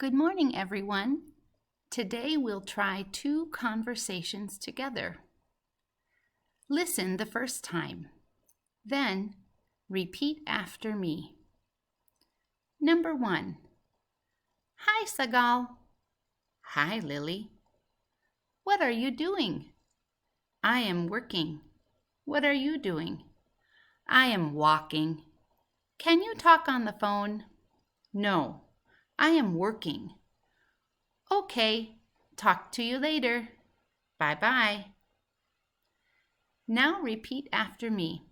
Good morning, everyone. Today we'll try two conversations together. Listen the first time, then repeat after me. Number 1. Hi, Sagal. Hi, Lily. What are you doing? I am working. What are you doing? I am walking. Can you talk on the phone? No, I am working. Okay, talk to you later. Bye-bye. Now repeat after me.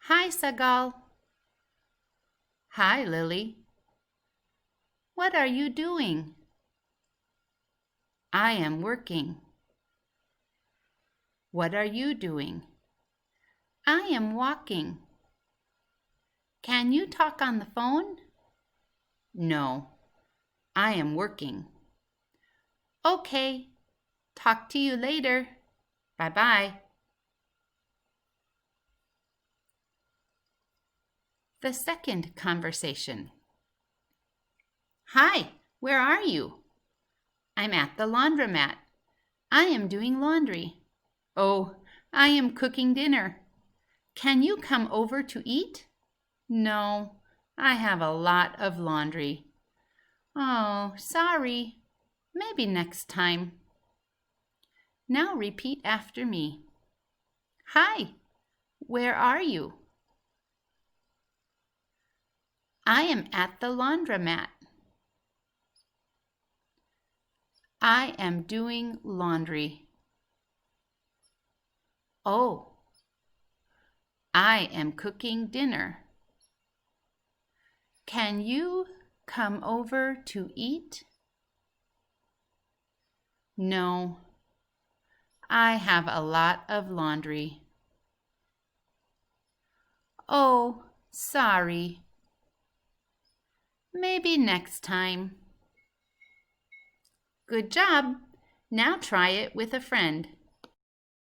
Hi, Sagal. Hi, Lily. What are you doing? I am working. What are you doing? I am walking. Can you talk on the phone? No, I am working. Okay, talk to you later. Bye-bye. The second conversation. Hi, where are you? I'm at the laundromat. I am doing laundry. Oh, I am cooking dinner. Can you come over to eat? No, I have a lot of laundry. Oh, sorry. Maybe next time. Now repeat after me. Hi, where are you? I am at the laundromat. I am doing laundry. Oh, I am cooking dinner. Can you come over to eat? No, I have a lot of laundry. Oh, sorry. Maybe next time. Good job. Now try it with a friend.